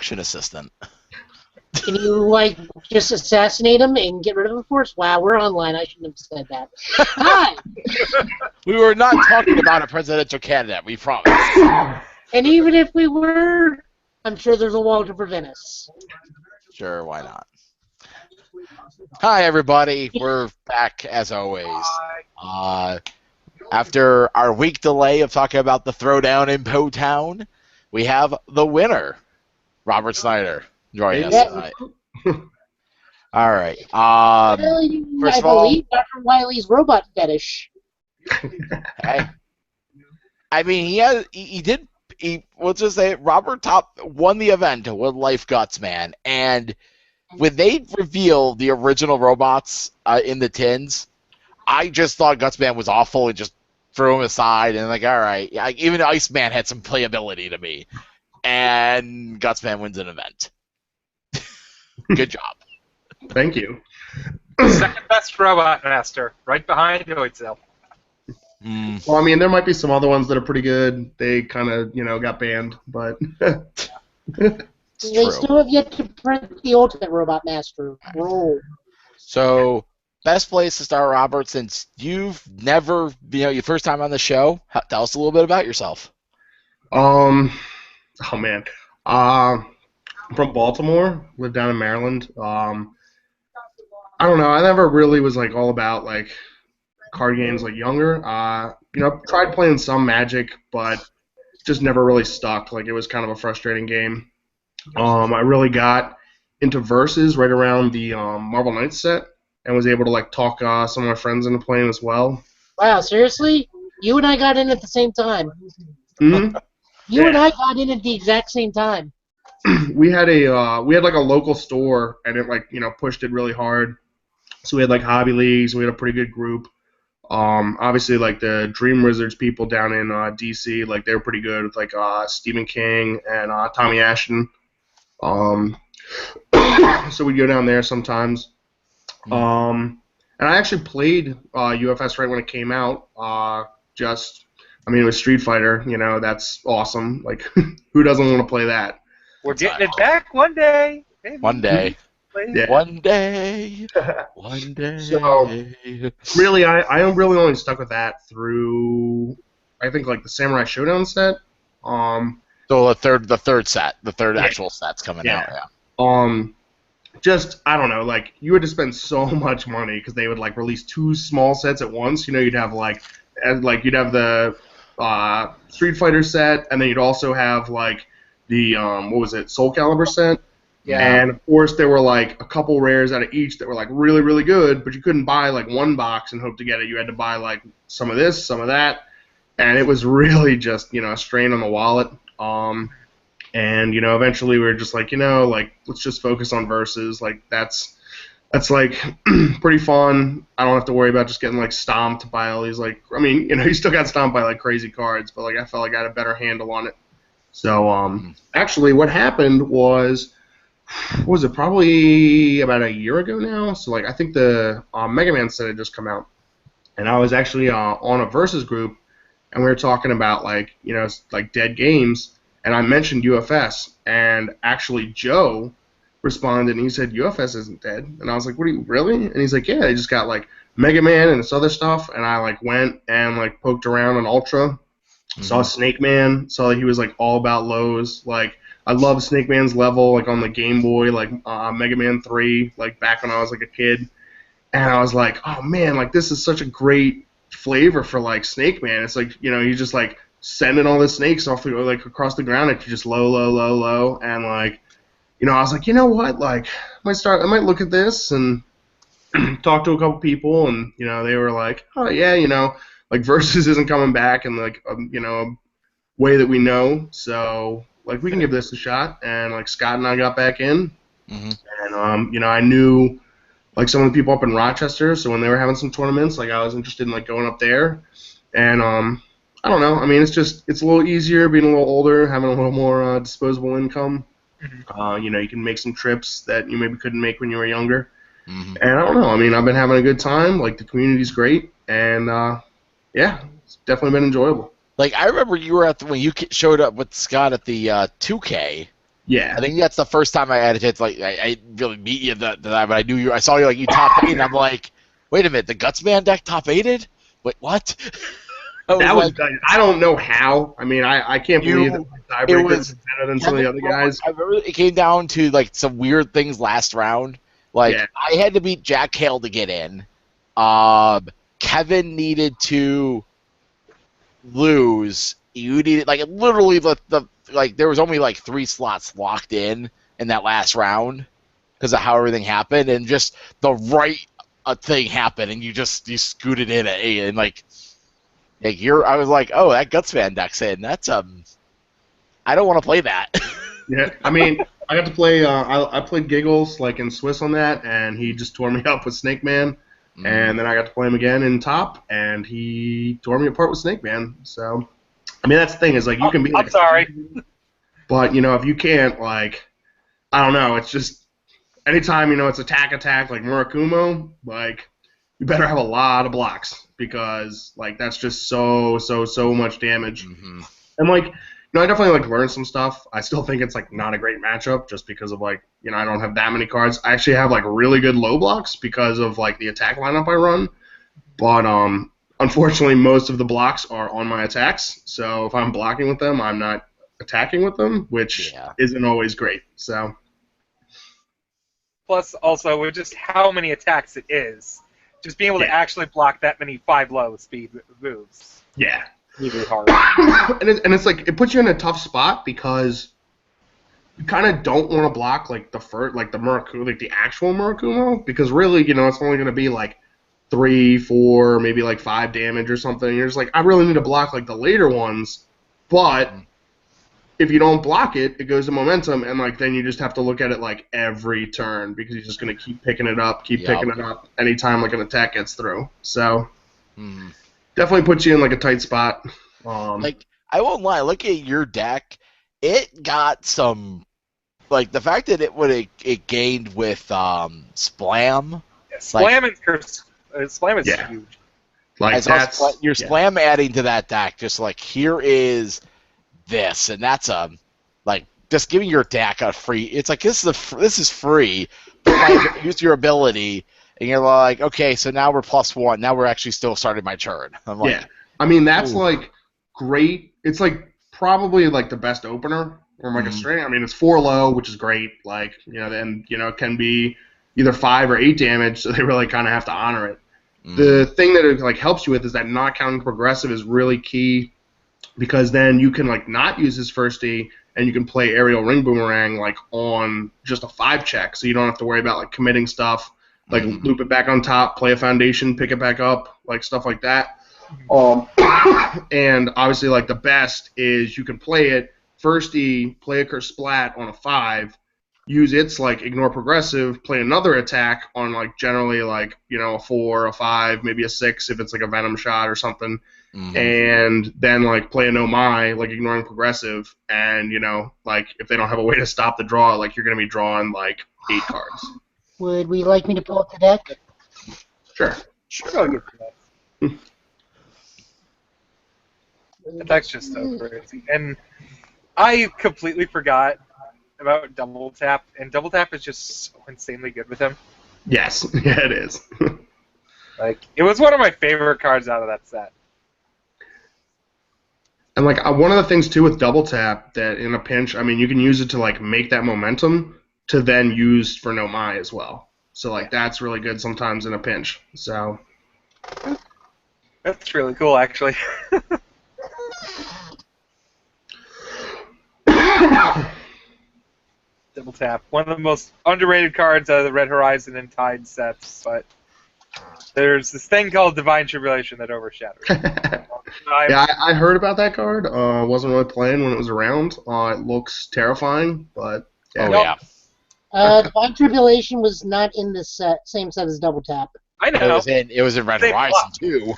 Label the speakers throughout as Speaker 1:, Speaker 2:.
Speaker 1: production assistant.
Speaker 2: Can you, like, just assassinate him and get rid of him for us? Wow, we're online. I shouldn't have said that. Hi!
Speaker 1: We were not talking about a presidential candidate, we promise.
Speaker 2: And even if we were, I'm sure there's a wall to prevent us.
Speaker 1: Sure, why not? Hi, everybody. We're back, as always. After our week delay of talking about the throwdown in Po Town, we have the winner, Robert Snyder, joining us tonight. All right. First
Speaker 2: I
Speaker 1: of all,
Speaker 2: believe Dr. Wiley's robot fetish.
Speaker 1: hey, I mean, we'll just say Robert won the event with Life Guts, man. And when they revealed the original robots in the tins, I just thought Gutsman was awful and just threw him aside and like, all right. Even Iceman had some playability to me. And Gutsman wins an event. Good job.
Speaker 3: Thank you.
Speaker 4: Second best robot master, right behind Yoitzel.
Speaker 3: Well, I mean, there might be some other ones that are pretty good. They kind of, got banned, but...
Speaker 2: They still have yet to print the Ultimate Robot Master role.
Speaker 1: So, best place to start, Robert, since you've never, your first time on the show, tell us a little bit about yourself.
Speaker 3: Oh, man. I'm from Baltimore, live down in Maryland. I don't know, I never really was, all about, card games, younger. Tried playing some Magic, but just never really stuck. It was kind of a frustrating game. I really got into Versus right around the Marvel Knights set and was able to talk some of my friends into playing as well.
Speaker 2: Wow, seriously? You and I got in at the same time.
Speaker 3: Mm-hmm.
Speaker 2: You and I got in at the exact same time.
Speaker 3: We had a local store and it pushed it really hard. So we had Hobby Leagues. We had a pretty good group. Obviously the Dream Wizards people down in DC, they were pretty good with Stephen King and Tommy Ashton. So we'd go down there sometimes. And I actually played UFS right when it came out. It was Street Fighter. That's awesome. Who doesn't want to play that?
Speaker 4: We're getting it back one day. Maybe.
Speaker 1: One day.
Speaker 3: Yeah.
Speaker 1: One day. One day.
Speaker 3: So, really, I really only stuck with that through, I think, the Samurai Showdown set.
Speaker 1: So the third set, the third actual set's coming out. Yeah.
Speaker 3: I don't know, you had to spend so much money because they would release two small sets at once. You'd have you'd have the Street Fighter set, and then you'd also have the Soul Calibur set.
Speaker 2: Yeah.
Speaker 3: And of course there were a couple rares out of each that were really, really good, but you couldn't buy one box and hope to get it. You had to buy some of this, some of that, and it was really just a strain on the wallet. And eventually we were just let's just focus on Versus. That's pretty fun. I don't have to worry about just getting stomped by all these you still got stomped by crazy cards, but I felt I had a better handle on it. So actually what happened was it probably about a year ago now? So I think the Mega Man set had just come out, and I was actually on a Versus group, and we were talking about dead games, and I mentioned UFS, and actually Joe responded and he said UFS isn't dead, and I was like, what are you really? And he's like, yeah, they just got Mega Man and this other stuff, and I went and poked around on Ultra, saw Snake Man, saw that he was all about lows, I love Snake Man's level, on the Game Boy, Mega Man 3, back when I was a kid. And I was like, oh man, this is such a great flavor for Snake Man. It's you just sending all the snakes off across the ground at you, just low, low, low, low. And I was like, you know what, I might look at this and talk to a couple people, and they were like, oh yeah, Versus isn't coming back in a way that we know, so we can give this a shot. And Scott and I got back in, and I knew some of the people up in Rochester, so when they were having some tournaments, I was interested in going up there. And I don't know, I mean, it's a little easier being a little older, having a little more disposable income. You can make some trips that you maybe couldn't make when you were younger. And I don't know, I mean, I've been having a good time. The community's great, and yeah, it's definitely been enjoyable.
Speaker 1: I remember you were when you showed up with Scott at the 2K.
Speaker 3: Yeah.
Speaker 1: I think that's the first time I had a chance. Like, I didn't really meet you that, but I knew you. I saw you like you top 8, and I'm like, wait a minute, the Gutsman deck top 8'd? Wait, what?
Speaker 3: That was
Speaker 1: like,
Speaker 3: I don't know how. I mean, I can't believe that my tiebreaker was better than some of the other guys.
Speaker 1: I remember it came down to like some weird things last round. Like,
Speaker 3: Yeah.
Speaker 1: I had to beat Jack Hale to get in. Kevin needed to lose. You needed like literally the like there was only like 3 slots locked in that last round because of how everything happened, and just the right thing happened, and you scooted in at 8, and like I was like, oh, that Gutsman deck's in. That's I don't want to play that.
Speaker 3: Yeah, I mean, I got to play. I played Giggles like in Swiss on that, and he just tore me up with Snake Man. And then I got to play him again in Top, and he tore me apart with Snake Man. So, I mean, that's the thing is like you can be. Like,
Speaker 4: I'm sorry,
Speaker 3: but if you can't, like, I don't know. It's just anytime it's attack like Murakumo, like you better have a lot of blocks because like that's just so much damage.
Speaker 1: Mm-hmm.
Speaker 3: And like. I definitely like learned some stuff. I still think it's like not a great matchup just because of like I don't have that many cards. I actually have like really good low blocks because of like the attack lineup I run. But unfortunately most of the blocks are on my attacks. So if I'm blocking with them, I'm not attacking with them, which isn't always great. So
Speaker 4: plus also with just how many attacks it is, just being able to actually block that many 5-low speed moves.
Speaker 3: Yeah.
Speaker 4: Really hard.
Speaker 3: and it's like it puts you in a tough spot because you kind of don't want to block like the Murakumo, like the actual Murakumo, because really it's only going to be like 3, 4, maybe like 5 damage or something. And you're just like, I really need to block like the later ones, but if you don't block it, it goes to momentum, and like then you just have to look at it like every turn because you're just going to keep picking it up anytime like an attack gets through. So. Definitely puts you in like a tight spot.
Speaker 1: Like I won't lie, look at your deck. It got some like the fact that it gained with Splam.
Speaker 4: Yeah, Splam is huge.
Speaker 3: Like
Speaker 1: your Splam adding to that deck, just like here is this, and that's like just giving your deck a free. It's like this is free, but like use your ability. And you're like, okay, so now we're +1. Now we're actually still starting my turn. I'm like,
Speaker 3: yeah. I mean, that's like great. It's like probably like the best opener from like a string. I mean, it's 4 low, which is great. Like, then it can be either 5 or 8 damage, so they really kind of have to honor it. The thing that it like helps you with is that not counting progressive is really key because then you can like not use his first E and you can play aerial ring boomerang like on just a 5 check, so you don't have to worry about like committing stuff. Like loop it back on top, play a foundation, pick it back up, like stuff like that. And obviously, like the best is you can play it first E, play a curse splat on a 5, use its like ignore progressive, play another attack on like generally like a 4, a 5, maybe a 6 if it's like a venom shot or something, and then like play a no mai like ignoring progressive, and like if they don't have a way to stop the draw, like you're gonna be drawing like 8 cards.
Speaker 2: Would we like me to pull up the deck?
Speaker 3: Sure.
Speaker 4: I'll get to that. The deck's just so crazy. And I completely forgot about Double Tap, and Double Tap is just so insanely good with him.
Speaker 3: Yes, yeah, it is.
Speaker 4: Like, it was one of my favorite cards out of that set.
Speaker 3: And like one of the things too with Double Tap that in a pinch, I mean, you can use it to like make that momentum to then use for no mai as well. So like that's really good sometimes in a pinch. So
Speaker 4: that's really cool, actually. Double Tap, one of the most underrated cards out of the Red Horizon and Tide sets, but there's this thing called Divine Tribulation that overshadows it.
Speaker 3: Yeah, I heard about that card. Wasn't really playing when it was around. It looks terrifying, but
Speaker 1: yeah.
Speaker 2: Divine Tribulation was not in this same set as Double Tap.
Speaker 4: I know.
Speaker 1: It was in Red Horizon too.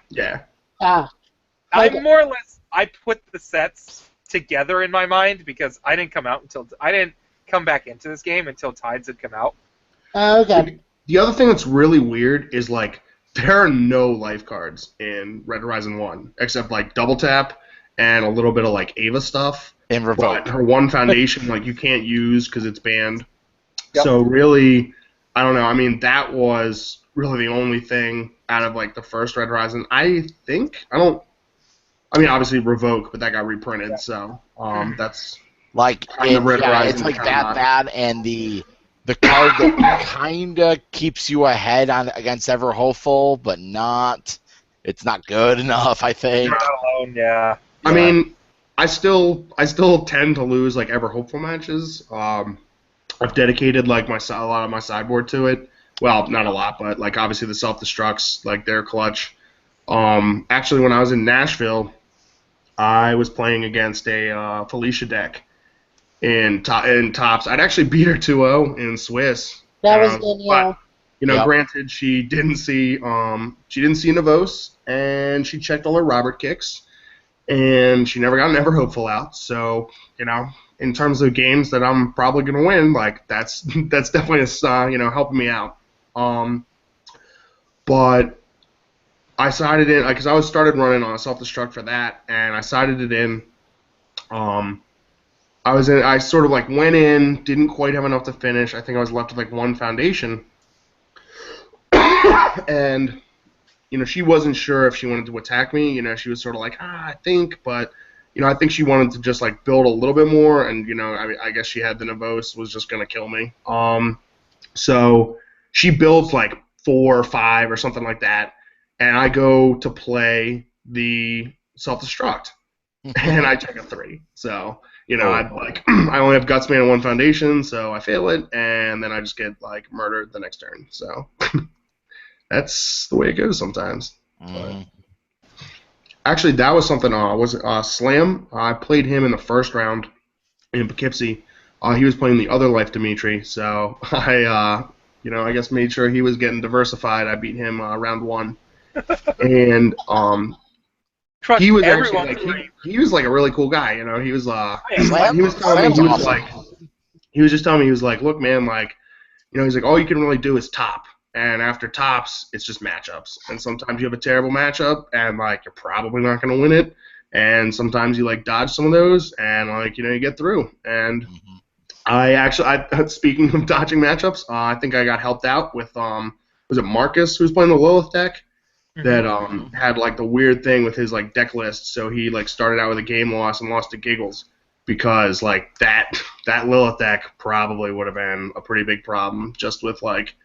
Speaker 3: Yeah.
Speaker 4: I more or less I put the sets together in my mind because I didn't come back into this game until Tides had come out.
Speaker 2: Okay.
Speaker 3: The other thing that's really weird is like there are no life cards in Red Horizon 1 except like Double Tap and a little bit of like Ava stuff.
Speaker 1: And Revoke.
Speaker 3: But her one foundation, like, you can't use because it's banned.
Speaker 4: Yep.
Speaker 3: So really, I don't know. I mean, that was really the only thing out of like the first Red Horizon. I think I mean, obviously Revoke, but that got reprinted. So that's
Speaker 1: Like
Speaker 3: kind of Red Horizon.
Speaker 1: it's like
Speaker 3: kinda
Speaker 1: that
Speaker 3: not.
Speaker 1: bad, and the card that kinda keeps you ahead on against Ever Hopeful, but not. It's not good enough, I think.
Speaker 4: You're not alone, yeah.
Speaker 3: I mean, I still tend to lose like Ever Hopeful matches. I've dedicated like a lot of my sideboard to it. Well, not a lot, but like obviously the self-destructs, like they're clutch. Actually, when I was in Nashville, I was playing against a Felicia deck in tops. I'd actually beat her 2-0 in Swiss.
Speaker 2: That was Danielle.
Speaker 3: But, you know, granted, she didn't see Navos, and she checked all her Robert kicks, and she never got an Ever Hopeful out. So, you know, in terms of games that I'm probably gonna win, like that's definitely helping me out. But I sided in because I started running on a self-destruct for that, and I sided it in. I sort of like went in, didn't quite have enough to finish. I think I was left with like one foundation, and you know she wasn't sure if she wanted to attack me. You know, she was sort of like I think, but you know I think she wanted to just like build a little bit more, and you know I guess she had the Navos was just gonna kill me. So she builds like 4 or 5 or something like that, and I go to play the self-destruct, and I take a 3. So, you know, I only have Gutsman and 1 foundation, so I fail it, and then I just get, like, murdered the next turn. So that's the way it goes sometimes. But actually, that was something, Slam. I played him in the first round in Poughkeepsie. He was playing the other Life Dimitri, so I guess made sure he was getting diversified. I beat him round 1. And he was actually like he was like a really cool guy, you know. He was he was telling me he was just telling me he was like, look, man, like, you know, he's like all you can really do is top, and after tops it's just matchups, and sometimes you have a terrible matchup and like you're probably not going to win it, and sometimes you like dodge some of those and like you know you get through. And speaking of dodging matchups, I think I got helped out with was it Marcus who was playing the Lilith deck that had like the weird thing with his like deck list. So he like started out with a game loss and lost to Giggles because like that Lilith deck probably would have been a pretty big problem just with like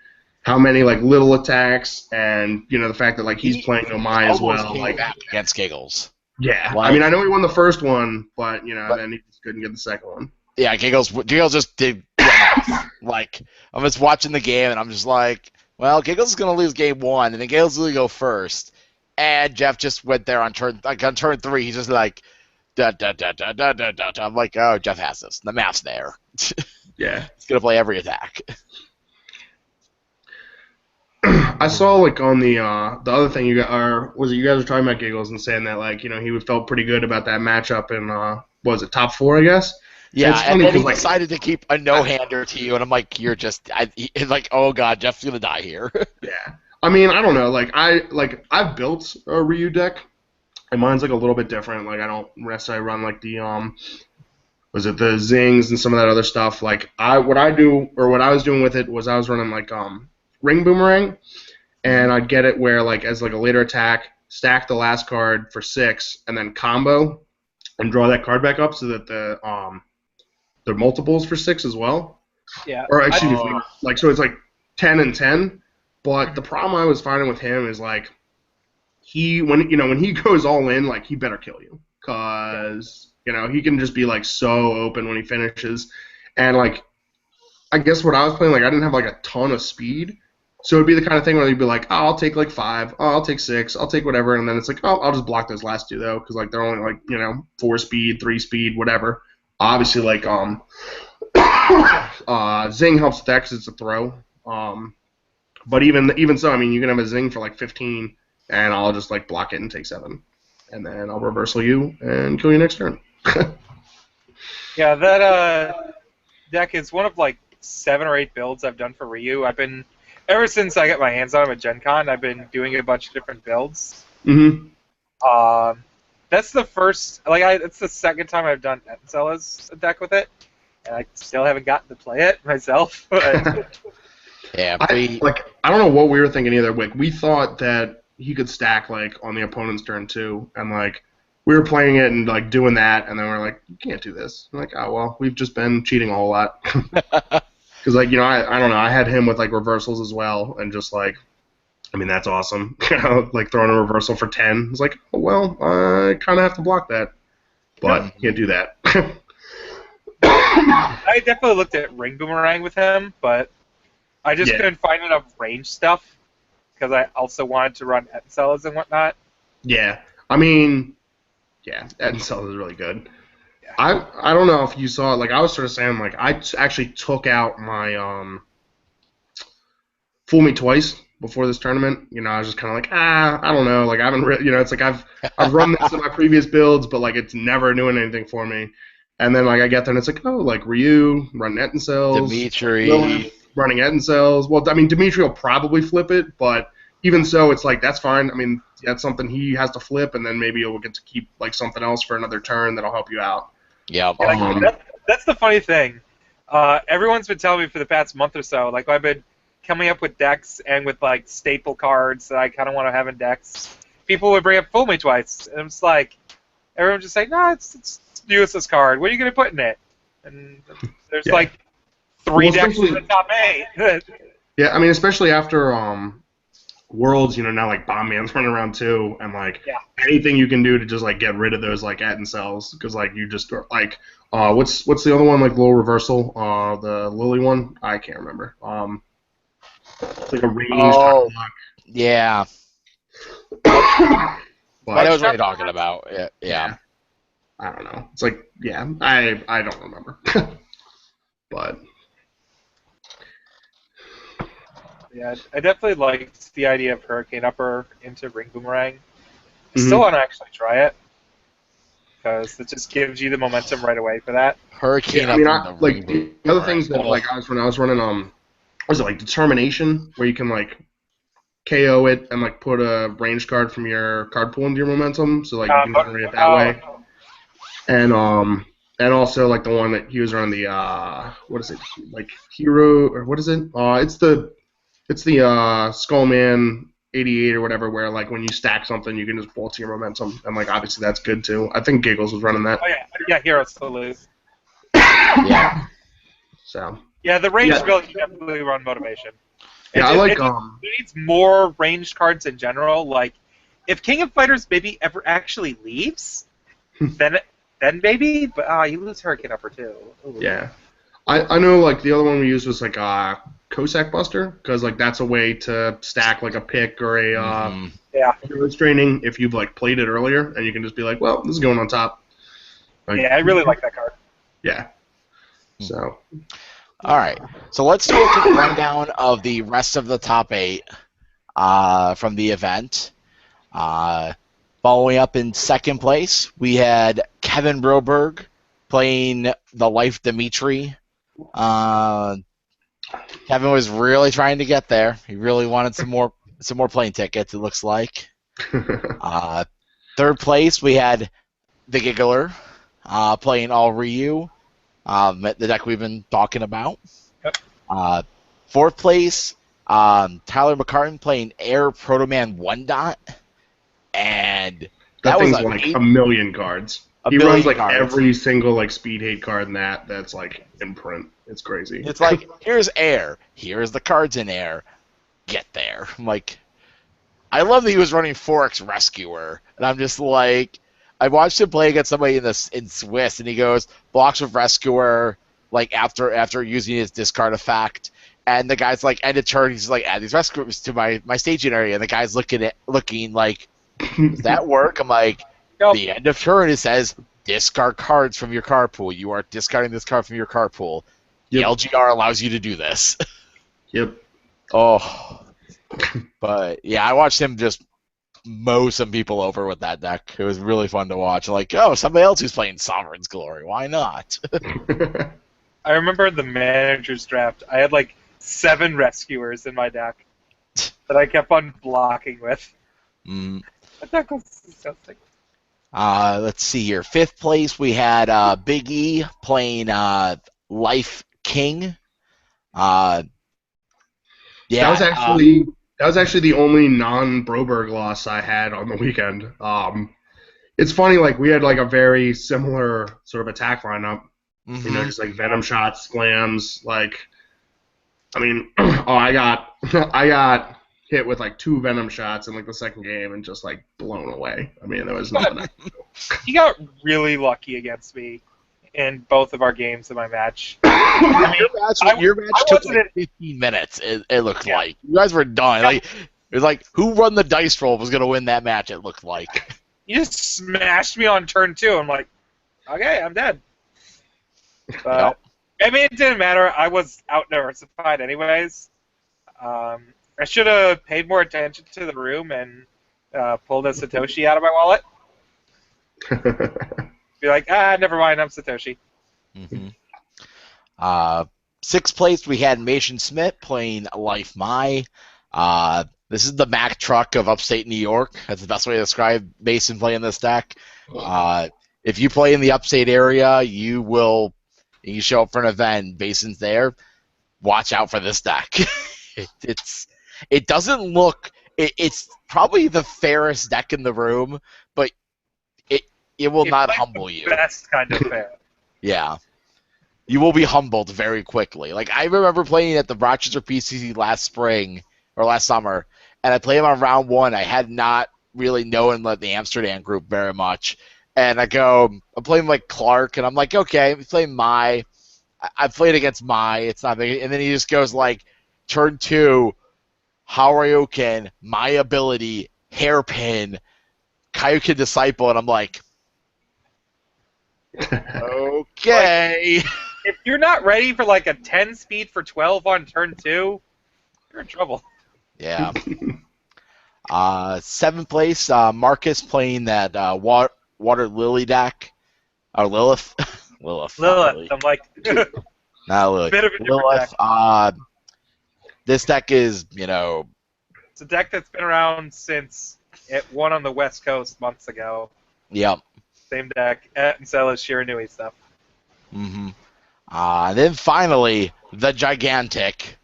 Speaker 3: how many like little attacks and you know the fact that like he's playing Nomai as well like
Speaker 1: against Giggles.
Speaker 3: Yeah, like, I mean I know he won the first one, but you know then he just couldn't get the second one.
Speaker 1: Yeah, Giggles just did like I'm just watching the game and I'm just like, well, Giggles is gonna lose game 1 and then Giggles is gonna go first, and Jeff just went there on turn 3. He's just like, da da da da da da da. I'm like, oh, Jeff has this. The map's there.
Speaker 3: Yeah,
Speaker 1: he's gonna play every attack.
Speaker 3: I saw like on the other thing you guys were talking about Giggles and saying that like you know he felt pretty good about that matchup in was it top 4 I guess.
Speaker 1: Yeah, and then he decided to keep a no-hander to you, and I'm like, you're just, like, oh god, Jeff's gonna die here.
Speaker 3: Yeah, I mean, I don't know, I've built a Ryu deck, and mine's like a little bit different. Like I don't necessarily run like the was it the Zings and some of that other stuff. Like what I was doing with it was I was running like Ring Boomerang, and I'd get it where like as like a later attack, stack the last card for 6, and then combo, and draw that card back up so that they're multiples for 6 as well.
Speaker 4: Yeah.
Speaker 3: Or excuse me, like so it's like 10 and 10. But the problem I was finding with him is like when he goes all in, like he better kill you, cause you know he can just be like so open when he finishes, and like I guess what I was playing like I didn't have like a ton of speed, so it'd be the kind of thing where you'd be like, oh, I'll take like 5, oh, I'll take 6, I'll take whatever, and then it's like, oh, I'll just block those last 2 though, cause like they're only like 4 speed, 3 speed, whatever. Obviously, like Zing helps with that because it's a throw. But even so, I mean, you can have a Zing for like 15, and I'll just like block it and take 7, and then I'll reversal you and kill you next turn.
Speaker 4: Yeah, that deck is one of like 7 or 8 builds I've done for Ryu. Ever since I got my hands on him at Gen Con, I've been doing a bunch of different builds.
Speaker 3: Mm-hmm.
Speaker 4: That's the first, it's the second time I've done Ettencella's deck with it, and I still haven't gotten to play it myself. But
Speaker 1: Yeah,
Speaker 3: I don't know what we were thinking either. Like, we thought that he could stack like on the opponent's turn too, and like we were playing it and like doing that, and then we're like, you can't do this. I'm like, oh well, we've just been cheating a whole lot. Because like I don't know, I had him with like reversals as well, and just like, I mean that's awesome. Like throwing a reversal for 10. It's like, oh well, I kind of have to block that, but can't do that.
Speaker 4: I definitely looked at Ring Boomerang with him, but I just couldn't find enough range stuff because I also wanted to run Ettencellas and whatnot.
Speaker 3: Yeah, I mean, yeah, Ettencella's is really good.
Speaker 4: Yeah.
Speaker 3: I don't know if you saw it. Like I was sort of saying, like I actually took out my Fool Me Twice before this tournament. I was just kind of like, I don't know. Like I haven't, it's like I've run this in my previous builds, but like it's never doing anything for me. And then like I get there and it's like, oh, like Ryu running Ettencells,
Speaker 1: Dimitri
Speaker 3: Lilith running Ettencells. Well, I mean Dimitri will probably flip it, but even so, it's like that's fine. I mean that's something he has to flip, and then maybe he'll get to keep like something else for another turn that'll help you out.
Speaker 1: Yeah.
Speaker 4: That's the funny thing. Everyone's been telling me for the past month or so, like I've been coming up with decks and with like staple cards that I kind of want to have in decks. People would bring up Fool Me Twice, and it's like everyone's just like, no, it's a useless card. What are you going to put in it? And there's like 3 decks in the top 8.
Speaker 3: Yeah, I mean, especially after Worlds, now like Bomb Man's running around too, and like anything you can do to just like get rid of those like Ettencells, because like you just like what's the other one, like little reversal, the Lily one, I can't remember. It's like a range.
Speaker 1: Oh, yeah.
Speaker 3: But
Speaker 1: I know what you're talking about. Yeah.
Speaker 3: I don't know. It's like, I don't remember. But
Speaker 4: yeah, I definitely liked the idea of Hurricane Upper into Ring Boomerang. I still want to actually try it, because it just gives you the momentum right away for that.
Speaker 1: Hurricane
Speaker 3: Upper. Like the other things that like I was running was it like Determination, where you can like KO it and like put a range card from your card pool into your momentum, so like you can generate it that way. And also like the one that he was on the what is it, like Hero, or what is it? It's the Skullman 88 or whatever, where like when you stack something you can just bolt to your momentum, and like obviously that's good too. I think Giggles was running that.
Speaker 4: Oh yeah, Heroes to lose.
Speaker 3: Yeah. So.
Speaker 4: Yeah, the range build, you definitely run Motivation.
Speaker 3: Yeah, I like
Speaker 4: it needs more ranged cards in general. Like, if King of Fighters maybe ever actually leaves, then maybe, but you lose Hurricane Upper too. Ooh.
Speaker 3: Yeah, I know. Like the other one we used was like Cossack Buster, because like that's a way to stack like a pick or a Hero Straining if you've like played it earlier, and you can just be like, well, this is going on top. Like,
Speaker 4: yeah, I really like that card.
Speaker 3: Yeah. So.
Speaker 1: All right, so let's do a quick rundown of the rest of the top 8 from the event. Following up in second place, we had Kevin Broberg playing the Life Dimitri. Kevin was really trying to get there. He really wanted some more plane tickets, it looks like. Third place, we had the Giggler playing all Ryu. The deck we've been talking about.
Speaker 4: Yep.
Speaker 1: Fourth place, Tyler McCartan playing Air Proto Man 1-Dot. And
Speaker 3: that thing's like a million cards. He runs like every single like speed hate card in that's like in print. It's crazy.
Speaker 1: It's like, here's Air. Here's the cards in Air. Get there. I'm like, I love that he was running 4X Rescuer. And I'm just like, I watched him play against somebody in Swiss, and he goes blocks with Rescuer like after using his discard effect, and the guy's like end of turn, he's like add these Rescuers to my staging area, and the guy's looking like, does that work? I'm like,
Speaker 4: nope.
Speaker 1: The end of turn it says discard cards from your card pool. You are discarding this card from your card pool. Yep. The LGR allows you to do this.
Speaker 3: Yep.
Speaker 1: Oh, but yeah, I watched him just mow some people over with that deck. It was really fun to watch. Like, oh, somebody else who's playing Sovereign's Glory. Why not?
Speaker 4: I remember the manager's draft. I had like 7 Rescuers in my deck that I kept on blocking with. That deck was disgusting.
Speaker 1: Let's see here. 5th place, we had Big E playing Life King. Yeah,
Speaker 3: that was actually the only non-Broberg loss I had on the weekend. It's funny, like we had like a very similar sort of attack lineup. You know, just like venom shots, slams. Like, I mean, I got hit with like 2 venom shots in like the second game and just like blown away. I mean, there was nothing.
Speaker 4: He got really lucky against me in both of our games in my match.
Speaker 1: Your match took like 15 minutes. It looked like you guys were done. Like it was like who run the dice roll was gonna win that match. It looked like
Speaker 4: you just smashed me on turn 2. I'm like, okay, I'm dead. But I mean, it didn't matter. I was out diversified anyways. I should have paid more attention to the room and pulled a Satoshi out of my wallet. Be like, never mind, I'm Satoshi.
Speaker 1: 6th place, we had Mason Smith playing Life Mai. This is the Mack truck of upstate New York. That's the best way to describe Mason playing this deck. If you play in the upstate area, you show up for an event, Mason's there, watch out for this deck. It doesn't look. It's probably the fairest deck in the room, but it will not humble you.
Speaker 4: Best kind of fair.
Speaker 1: Yeah, you will be humbled very quickly. Like I remember playing at the Rochester PCC last spring or last summer, and I played him on round 1. I had not really known the Amsterdam group very much, and I'm playing like Clark, and I'm like, okay, I'm playing Mai. I played against Mai. It's not big, and then he just goes like, turn 2. Haruoken, my ability, hairpin, Kaioken Disciple, and I'm like, okay.
Speaker 4: Like, if you're not ready for like a 10 speed for 12 on turn 2, you're in trouble.
Speaker 1: Yeah. 7th place, Marcus playing that Water Lily deck. Or Lilith. Lilith.
Speaker 4: I'm like,
Speaker 1: not Lilith.
Speaker 4: Bit of a different
Speaker 1: deck. This deck is, it's
Speaker 4: a deck that's been around since it won on the West Coast months ago.
Speaker 1: Yep.
Speaker 4: Same deck, and so is Shiranui stuff.
Speaker 1: Then finally, the gigantic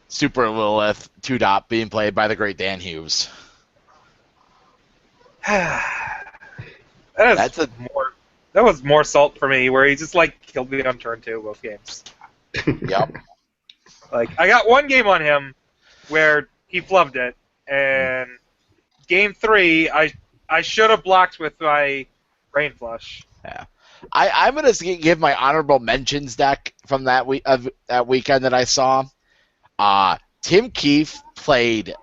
Speaker 1: Super Lilith 2-Dot being played by the great Dan Hughes.
Speaker 4: That was more salt for me, where he just like killed me on turn 2 both games.
Speaker 1: Yep.
Speaker 4: Like, I got one game on him where he flubbed it, and game 3, I should have blocked with my Rain Flush.
Speaker 1: Yeah. I'm going to give my honorable mentions deck from that weekend that I saw. Tim Keefe played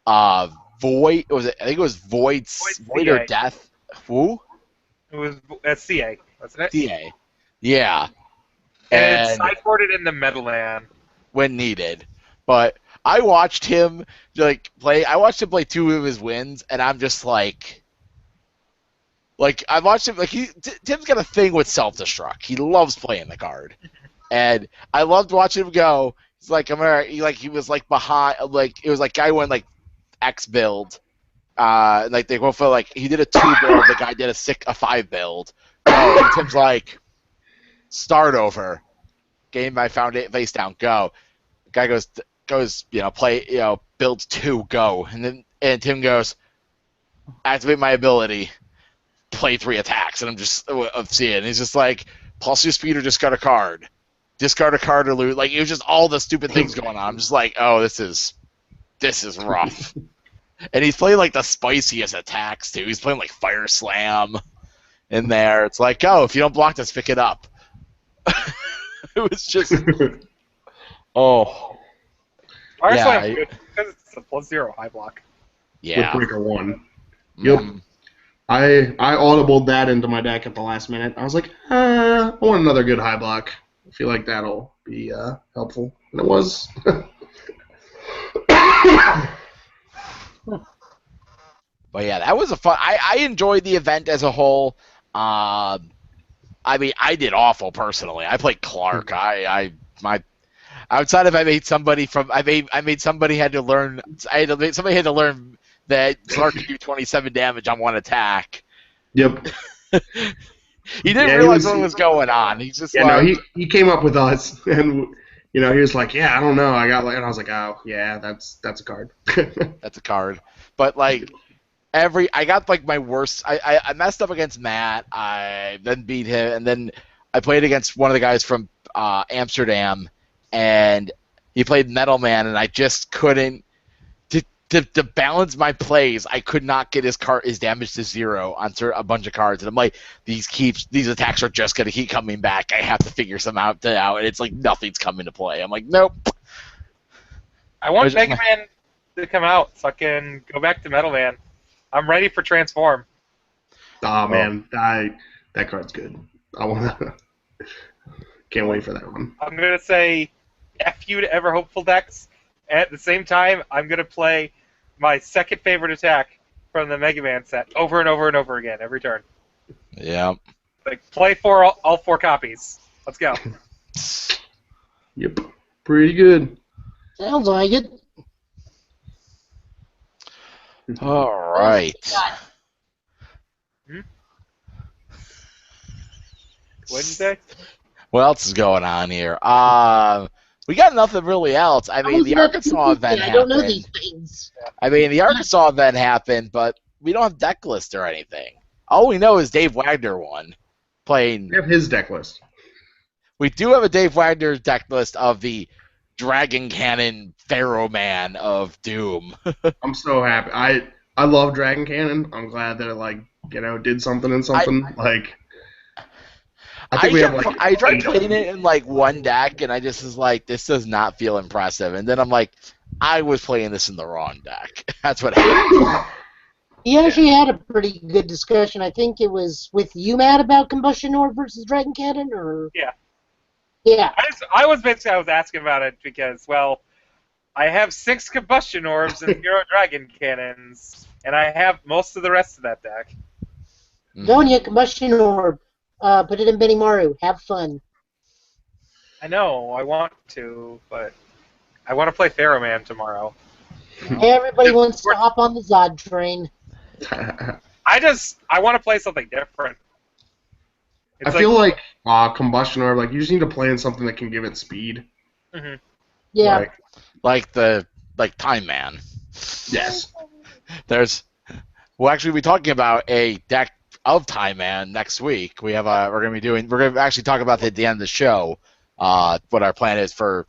Speaker 1: Void. I think it was Void or Death. Who?
Speaker 4: It was CA, wasn't it?
Speaker 1: CA. Yeah.
Speaker 4: And it sideboarded into Meadowland
Speaker 1: when needed. But I watched him play. I watched him play 2 of his wins, and I'm just like I watched him. Tim's got a thing with self-destruct. He loves playing the card, and I loved watching him go. He's like, he was like behind. It was like guy went like X build. Like they go for he did a 2 build. The guy did a 5 build. Oh, and Tim's like, start over. Game by found it face down. Go. Guy goes play build 2 go, and Tim goes, activate my ability, play 3 attacks, and I'm just seeing. And he's just like, plus your speed or discard a card or lose. Like it was just all the stupid things going on. I'm just like, oh, this is rough. And he's playing like the spiciest attacks too. He's playing like Fire Slam in there. It's like, oh, if you don't block this, pick it up. It was just, oh.
Speaker 4: Fire Slam good because it's a +0 high block.
Speaker 1: Yeah.
Speaker 3: With Breaker 1. Yep. I audibled that into my deck at the last minute. I was like, I want another good high block. I feel like that'll be helpful. And it was.
Speaker 1: But yeah, that was a fun. I enjoyed the event as a whole. I mean, I did awful personally. I played Clark. Outside of I made somebody had to learn. Somebody had to learn that Clark could do 27 damage on 1 attack.
Speaker 3: Yep.
Speaker 1: He didn't
Speaker 3: Yeah,
Speaker 1: realize what was going on. He's just
Speaker 3: Yeah,
Speaker 1: like,
Speaker 3: no, he came up with us, and he was like, yeah, I don't know, I got like, and I was like, oh, yeah, that's a card.
Speaker 1: that's a card. But like I got like my worst. I messed up against Matt. I then beat him, and then I played against one of the guys from Amsterdam, and he played Metal Man, and I just couldn't. To balance my plays, I could not get his damage to 0 on a bunch of cards, and I'm like, these attacks are just gonna keep coming back. I have to figure some out, and it's like nothing's coming to play. I'm like, nope.
Speaker 4: I want Mega Man to come out so I can go back to Metal Man. I'm ready for Transform.
Speaker 3: Oh man, that card's good. Can't wait for that one.
Speaker 4: I'm gonna say F you to Ever Hopeful decks. At the same time, I'm going to play my second favorite attack from the Mega Man set over and over and over again every turn.
Speaker 1: Yeah.
Speaker 4: Like, play all 4 copies. Let's go.
Speaker 3: Yep. Pretty good.
Speaker 2: Sounds like it.
Speaker 1: All right.
Speaker 4: What did you say?
Speaker 1: What else is going on here? We got nothing really else. I mean, the Arkansas event happened.
Speaker 2: I don't know these things.
Speaker 1: I mean, the Arkansas event happened, but we don't have deck list or anything. All we know is Dave Wagner won. Playing.
Speaker 3: We have his deck list.
Speaker 1: We do have a Dave Wagner deck list of the Dragon Cannon Pharaoh Man of Doom.
Speaker 3: I'm so happy. I love Dragon Cannon. I'm glad that it did something and something. I think we have
Speaker 1: I tried playing it in one deck, and I just was like, this does not feel impressive. And then I'm like, I was playing this in the wrong deck. That's what happened.
Speaker 2: He actually had a pretty good discussion. I think it was with you, Matt, about Combustion Orb versus Dragon Cannon, or
Speaker 4: yeah.
Speaker 2: Yeah.
Speaker 4: I was asking about it because, well, I have 6 Combustion Orbs and 0 Dragon Cannons, and I have most of the rest of that deck.
Speaker 2: Donya, Combustion Orb. Put it in Benimaru. Have fun.
Speaker 4: I know, I want to, but I want to play Pharaoh Man tomorrow.
Speaker 2: Everybody wants to hop on the Zod train.
Speaker 4: I want to play something different.
Speaker 3: I feel like Combustion Orb, you just need to play in something that can give it speed.
Speaker 4: Mm-hmm.
Speaker 2: Yeah.
Speaker 1: Like Time Man.
Speaker 3: Yes.
Speaker 1: We'll actually be talking about a deck of Time Man next week. We're going to actually talk about it at the end of the show, what our plan is for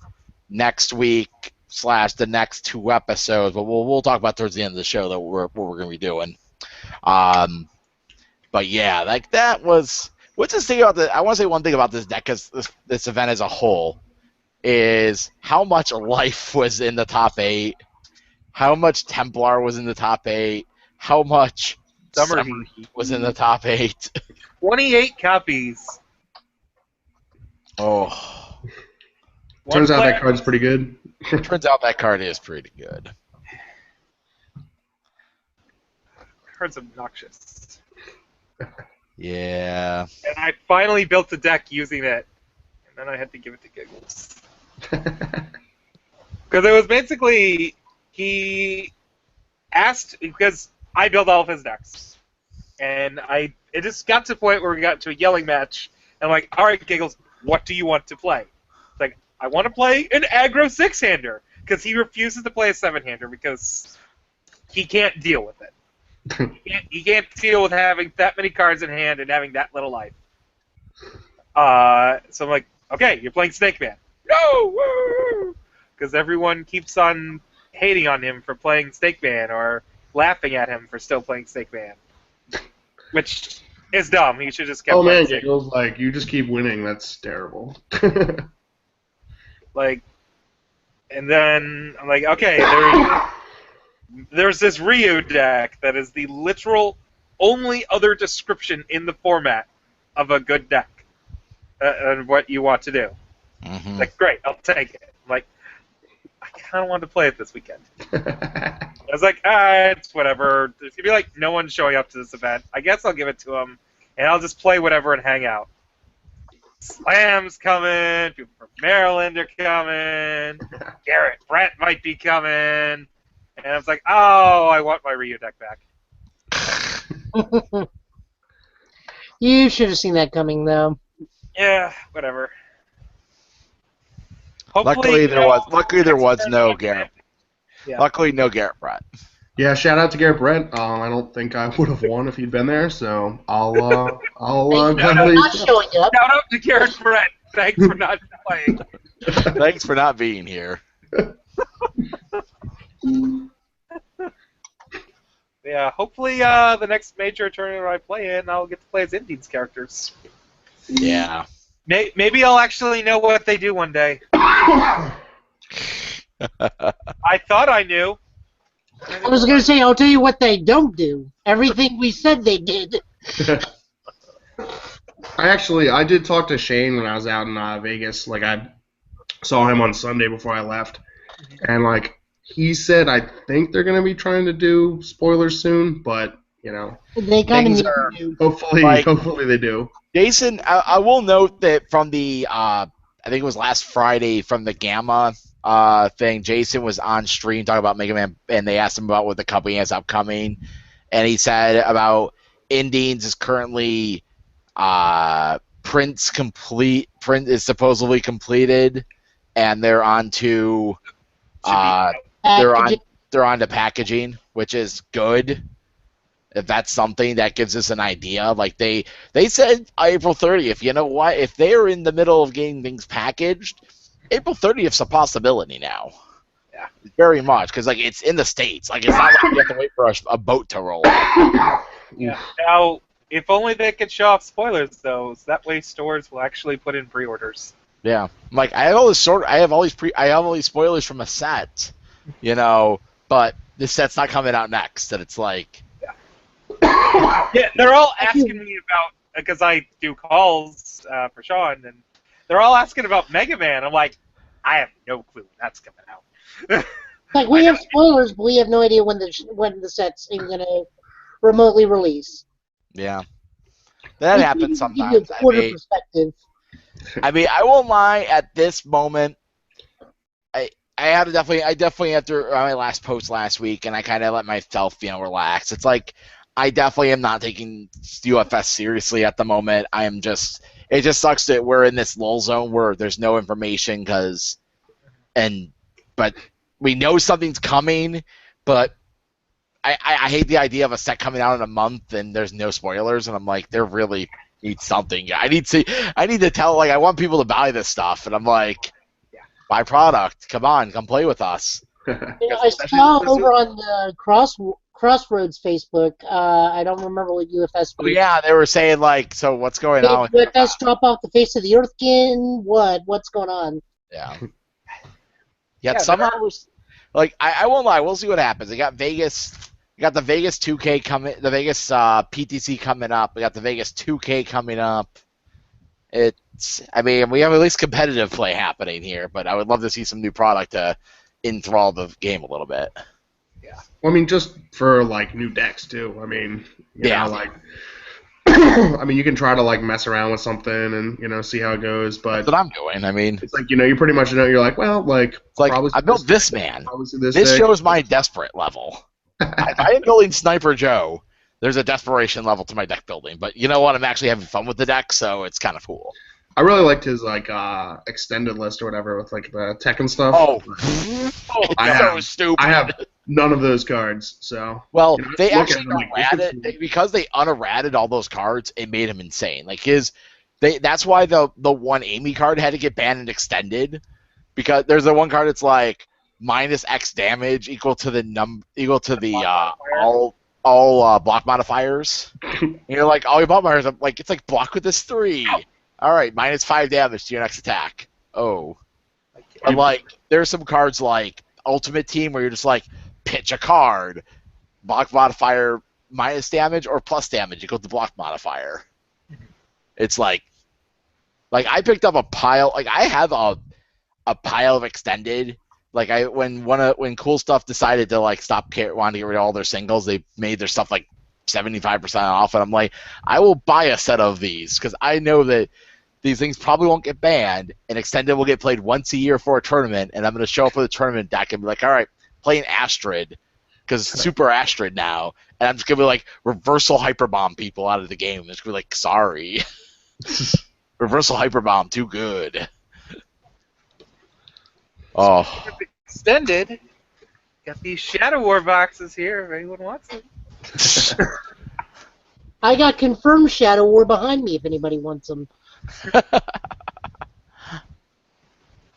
Speaker 1: next week / the next 2 episodes, but we'll talk about towards the end of the show what we're going to be doing. But yeah, that was. What's this thing about I want to say one thing about this deck, because this event as a whole is how much Life was in the top 8, how much Templar was in the top 8, how much Summer Heat was in the top 8.
Speaker 4: 28 copies.
Speaker 1: Oh.
Speaker 3: Turns out that card's pretty good.
Speaker 1: Turns out that card is pretty good.
Speaker 4: Card's obnoxious.
Speaker 1: Yeah.
Speaker 4: And I finally built a deck using it, and then I had to give it to Giggles. Because it was basically, he asked, because I built all of his decks. And it just got to the point where we got to a yelling match. And I'm like, all right, Giggles, what do you want to play? It's like, I want to play an aggro 6-hander. Because he refuses to play a 7-hander because he can't deal with it. He can't deal with having that many cards in hand and having that little life. So I'm like, okay, you're playing Snake Man. No! Because everyone keeps on hating on him for playing Snake Man or laughing at him for still playing Snake Man. Which is dumb. He should just keep playing Snake Man.
Speaker 3: Giggles, you just keep winning. That's terrible.
Speaker 4: And then I'm like, okay, there's this Ryu deck that is the literal only other description in the format of a good deck and what you want to do.
Speaker 1: Mm-hmm.
Speaker 4: Great, I'll take it. I kind of want to play it this weekend. I was like, it's whatever. There's going to be no one showing up to this event. I guess I'll give it to him, and I'll just play whatever and hang out. Slam's coming. People from Maryland are coming. Garrett Brett might be coming. And I was like, oh, I want my Ryu deck back.
Speaker 2: You should have seen that coming, though.
Speaker 4: Yeah, whatever.
Speaker 1: Luckily there was no
Speaker 4: next
Speaker 1: Garrett.
Speaker 4: Yeah.
Speaker 1: Luckily no Garrett Brett.
Speaker 3: Yeah, shout out to Garrett Brett. I don't think I would have won if he'd been there, so I'll
Speaker 2: Thank you for
Speaker 3: gladly.
Speaker 2: not showing up.
Speaker 4: Shout out to Garrett Brett. Thanks for not playing.
Speaker 1: Thanks for not being here.
Speaker 4: Yeah, hopefully the next major tournament I play in, I'll get to play as Indians characters.
Speaker 1: Yeah.
Speaker 4: Maybe I'll actually know what they do one day. I thought I knew.
Speaker 2: I was going to say, I'll tell you what they don't do. Everything we said they did.
Speaker 3: I did talk to Shane when I was out in Vegas. Like, I saw him on Sunday before I left, and like he said, I think they're gonna be trying to do spoilers soon, but you know,
Speaker 2: They kind of
Speaker 1: Things
Speaker 2: need
Speaker 1: are-
Speaker 2: to do.
Speaker 3: hopefully they do.
Speaker 1: Jason, I will note that from the I think it was last Friday from the Gamma thing, Jason was on stream talking about Mega Man, and they asked him about what the company has upcoming, and he said about Indians is currently print is supposedly completed, and they're on to they're on to packaging, which is good. If that's something that gives us an idea, like they said April 30th. You know what? If they are in the middle of getting things packaged, April 30th is a possibility now.
Speaker 4: Yeah,
Speaker 1: very much, because like it's in the States. Like it's not like you have to wait for a boat to roll out.
Speaker 4: Yeah. Now, if only they could show off spoilers, though, so that way stores will actually put in pre-orders.
Speaker 1: Yeah, like I have all these spoilers from a set, you know, but this set's not coming out next, and it's like.
Speaker 4: Yeah, they're all asking me about, because I do calls for Sean, and they're all asking about Mega Man. I'm like, I have no clue when that's coming out.
Speaker 2: Like, we have spoilers, but we have no idea when the set's going to remotely release.
Speaker 1: Yeah, that happens
Speaker 2: Give you a
Speaker 1: sometimes.
Speaker 2: quarter perspective.
Speaker 1: I mean, I won't lie. At this moment, I definitely after my last post last week, and I kind of let myself, relax. It's like I definitely am not taking UFS seriously at the moment. It just sucks that we're in this lull zone where there's no information but we know something's coming, but I hate the idea of a set coming out in a month and there's no spoilers, and I'm like, there really needs something. I need to tell, like, I want people to buy this stuff, and I'm like, buy product. Come play with us.
Speaker 2: I saw over on the Crossroads Facebook, I don't remember what UFS
Speaker 1: Oh, yeah, they were saying, like, so what's going on?
Speaker 2: Did UFS drop off the face of the earth again? What's going on?
Speaker 1: Yeah. Yet somehow, like, I won't lie, we'll see what happens. We got the Vegas 2K coming, the Vegas PTC coming up. We got the Vegas 2K coming up. We have at least competitive play happening here, but I would love to see some new product to enthrall the game a little bit.
Speaker 3: Yeah. Well, I mean, just for like new decks too. I mean, you know, like, you can try to like mess around with something and see how it goes, but
Speaker 1: that's what I'm doing. I mean,
Speaker 3: it's like you pretty much know. You're like, well, like,
Speaker 1: it's like I built this man. This
Speaker 3: deck.
Speaker 1: shows my desperate level. If I am building Sniper Joe, there's a desperation level to my deck building. But you know what? I'm actually having fun with the deck, so it's kind of cool.
Speaker 3: I really liked his like extended list or whatever with like the tech and stuff.
Speaker 1: So stupid.
Speaker 3: I have none of those cards, so.
Speaker 1: Well, they actually because they unerrated all those cards. It made him insane. Like that's why the one Amy card had to get banned and extended, because there's the one card that's like minus X damage equal to the all block modifiers. And you're like, all your block modifiers. I'm like, it's like block with this 3. All right, minus 5 damage to your next attack. Oh, but like there's some cards like Ultimate Team where you're just like pitch a card, block modifier minus damage or plus damage equal to block modifier. It's like I picked up a pile. Like I have a pile of extended. Like when Cool Stuff decided to like stop wanting to get rid of all their singles, they made their stuff like 75% off, and I'm like, I will buy a set of these because I know that these things probably won't get banned, and Extended will get played once a year for a tournament, and I'm going to show up for the tournament deck and be like, all right, playing Astrid, because Super Astrid now, and I'm just gonna be like reversal hyperbomb people out of the game. It's gonna be like, sorry, reversal hyperbomb, too good. Oh,
Speaker 4: Extended. Got these Shadow War boxes here if anyone wants them.
Speaker 2: I got confirmed Shadow War behind me if anybody wants them.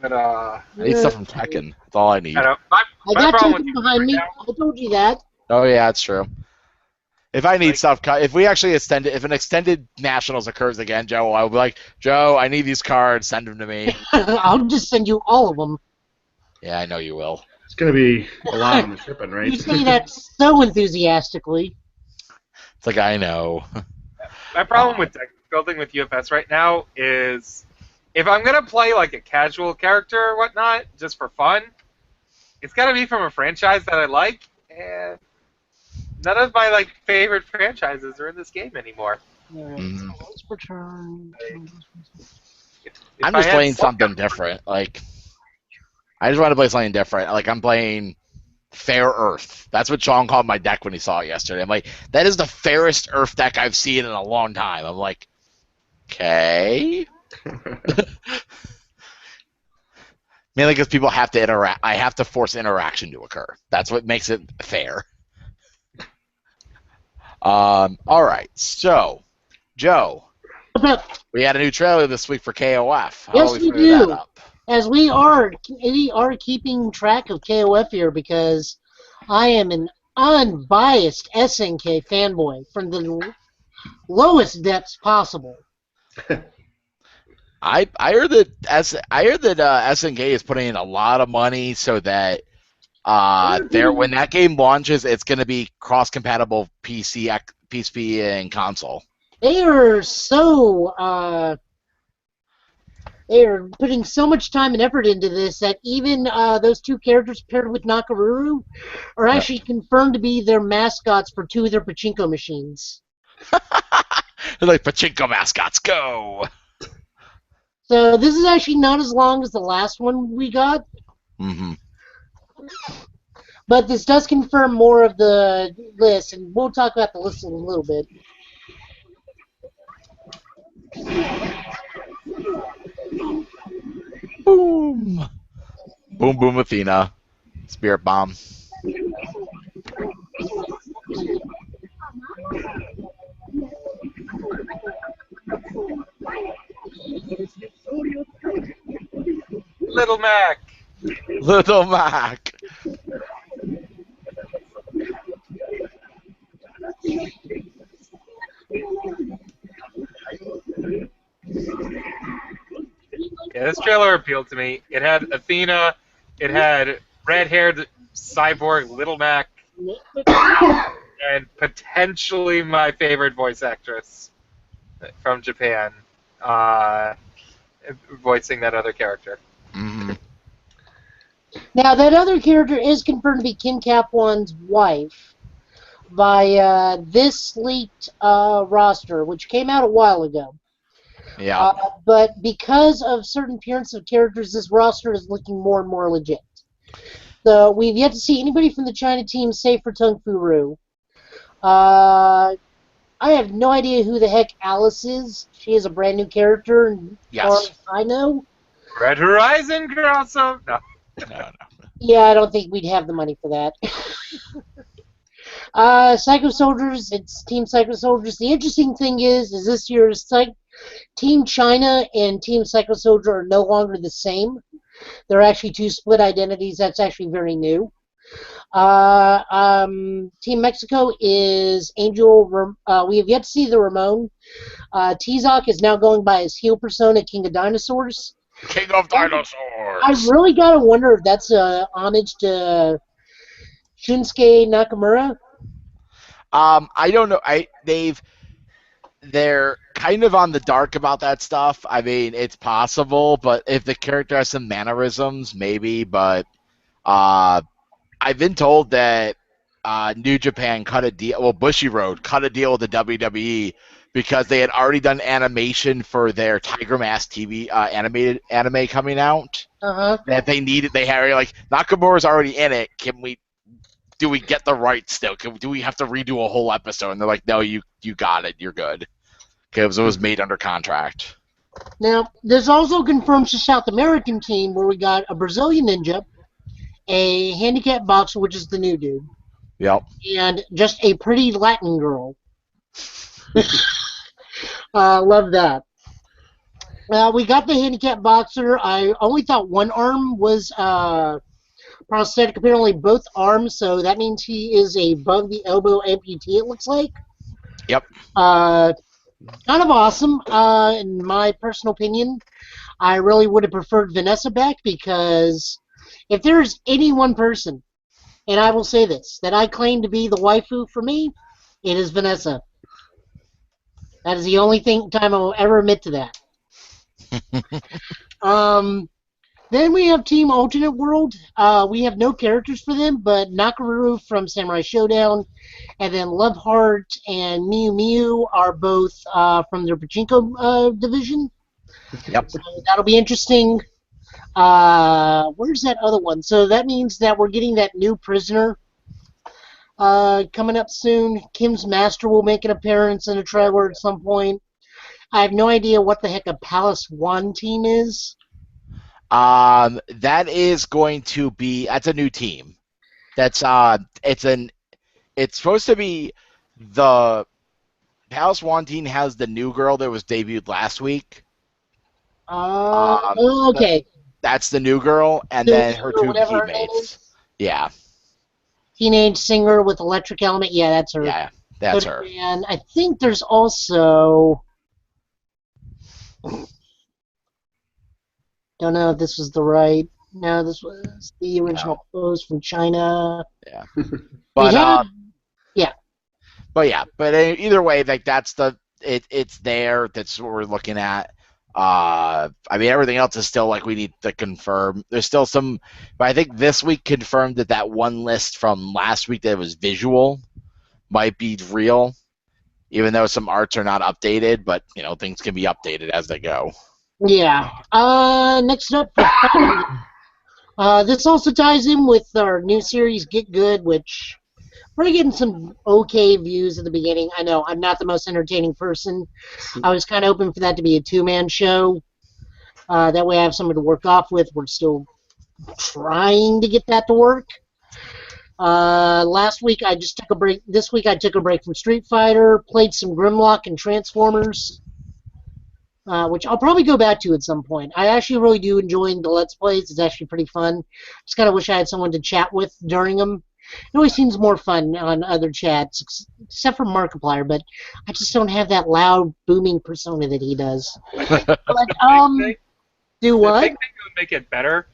Speaker 4: But
Speaker 1: I need stuff from Tekken. That's all I need.
Speaker 4: I don't.
Speaker 2: I
Speaker 4: My
Speaker 2: got
Speaker 4: problem
Speaker 2: Tekken
Speaker 4: with
Speaker 2: behind me.
Speaker 4: now,
Speaker 2: I told you that.
Speaker 1: Oh yeah, that's true. If I need
Speaker 4: Like-
Speaker 1: stuff, if we actually extend it, if an extended nationals occurs again, Joe, I will be like, Joe, I need these cards. Send them to me.
Speaker 2: I'll just send you all of them.
Speaker 1: Yeah, I know you will.
Speaker 3: It's going to be a lot on the shipping, right?
Speaker 2: You say that so enthusiastically.
Speaker 1: It's like, I know.
Speaker 4: My problem with deck building with UFS right now is if I'm gonna play like a casual character or whatnot, just for fun, it's gotta be from a franchise that I like, and none of my like favorite franchises are in this game anymore.
Speaker 1: Mm.
Speaker 4: If
Speaker 1: I'm
Speaker 4: I
Speaker 1: just
Speaker 4: had
Speaker 1: playing
Speaker 4: some-
Speaker 1: something different. Like, I just want to play something different. Like, I'm playing Fair Earth. That's what Sean called my deck when he saw it yesterday. I'm like, that is the fairest Earth deck I've seen in a long time. I'm like, okay. Mainly because people have to interact. I have to force interaction to occur. That's what makes it fair. All right. So, Joe, we had a new trailer this week for KOF. How
Speaker 2: Yes,
Speaker 1: do
Speaker 2: we
Speaker 1: we figure that
Speaker 2: do.
Speaker 1: up?
Speaker 2: As we are keeping track of KOF here because I am an unbiased SNK fanboy from the lowest depths possible.
Speaker 1: I heard that SNK is putting in a lot of money so that when that game launches, it's going to be cross-compatible PC and console.
Speaker 2: They are so they are putting so much time and effort into this that even those two characters paired with Nakaruru are actually confirmed to be their mascots for two of their pachinko machines.
Speaker 1: They're like, pachinko mascots, go!
Speaker 2: So this is actually not as long as the last one we got,
Speaker 1: Mm-hmm.
Speaker 2: but this does confirm more of the list, and we'll talk about the list in a little bit.
Speaker 1: Boom! Boom, boom, Athena. Spirit bomb.
Speaker 4: Little Mac.
Speaker 1: Little Mac.
Speaker 4: Yeah, this trailer appealed to me. It had Athena, it had red-haired cyborg Little Mac, and potentially my favorite voice actress from Japan, voicing that other character.
Speaker 1: Mm-hmm.
Speaker 2: Now, that other character is confirmed to be Kim Cap-One's wife by this leaked roster, which came out a while ago.
Speaker 1: Yeah.
Speaker 2: But because of certain appearance of characters, this roster is looking more and more legit. So we've yet to see anybody from the China team save for Tung Fu Ru. I have no idea who the heck Alice is. She is a brand new character, and as far
Speaker 1: Yes.
Speaker 2: as I know.
Speaker 4: Red Horizon crossover. No.
Speaker 1: No.
Speaker 2: Yeah, I don't think we'd have the money for that. Psycho Soldiers, it's Team Psycho Soldiers. The interesting thing is this year's Team China and Team Psycho Soldier are no longer the same. They're actually two split identities. That's actually very new. Team Mexico is Angel. We have yet to see the Ramon. Tizok is now going by his heel persona, King of Dinosaurs.
Speaker 1: King of Dinosaurs.
Speaker 2: I really gotta wonder if that's a homage to Shunsuke Nakamura.
Speaker 1: I don't know. They're kind of on the dark about that stuff. I mean, it's possible, but if the character has some mannerisms, maybe. But I've been told that New Japan cut a deal. Well, Bushiroad cut a deal with the WWE because they had already done animation for their Tiger Mask TV animated anime coming out.
Speaker 2: Uh-huh.
Speaker 1: That they had like Nakamura's already in it. Can we do we get the rights still? Do we have to redo a whole episode? And they're like, no, you got it. You're good. Because it was made under contract.
Speaker 2: Now, this also confirms the South American team where we got a Brazilian ninja, a handicap boxer, which is the new dude,
Speaker 1: Yep.
Speaker 2: and just a pretty Latin girl. Love that. We got the handicap boxer. I only thought one arm was prosthetic. Apparently both arms, so that means he is a above the elbow amputee, it looks like.
Speaker 1: Yep.
Speaker 2: Kind of awesome, in my personal opinion. I really would have preferred Vanessa back because if there's any one person, and I will say this, that I claim to be the waifu for me, it is Vanessa. That is the only time I will ever admit to that. Then we have Team Alternate World. We have no characters for them, but Nakaruru from Samurai Showdown, and then Loveheart and Miu Miu are both from their Pachinko division.
Speaker 1: Yep.
Speaker 2: So that'll be interesting. Where's that other one? So that means that we're getting that new prisoner coming up soon. Kim's Master will make an appearance in a trailer at some point. I have no idea what the heck a Palace One team is.
Speaker 1: That is going to be. That's a new team. That's It's supposed to be the Palace One team has the new girl that was debuted last week.
Speaker 2: Okay.
Speaker 1: That's the new girl, and then her two teammates. Yeah.
Speaker 2: Teenage singer with electric element. Yeah, that's her.
Speaker 1: Yeah, that's her.
Speaker 2: And I think there's also. Don't know if this was the right. No, this was the original pose from China.
Speaker 1: Yeah. But
Speaker 2: yeah.
Speaker 1: But either way, like that's it's there. That's what we're looking at. I mean, everything else is still like we need to confirm. There's still some, but I think this week confirmed that one list from last week that was visual might be real, even though some arts are not updated. But things can be updated as they go.
Speaker 2: Yeah. Next up, this also ties in with our new series Get Good, which we're getting some okay views at the beginning. I know I'm not the most entertaining person. I was kind of hoping for that to be a two-man show. That way I have someone to work off with. We're still trying to get that to work. Last week I just took a break. This week I took a break from Street Fighter, played some Grimlock and Transformers. Which I'll probably go back to at some point. I actually really do enjoy the Let's Plays. It's actually pretty fun. Just kind of wish I had someone to chat with during them. It always seems more fun on other chats, except for Markiplier, but I just don't have that loud, booming persona that he does. But, do what?
Speaker 4: The big thing that would make it better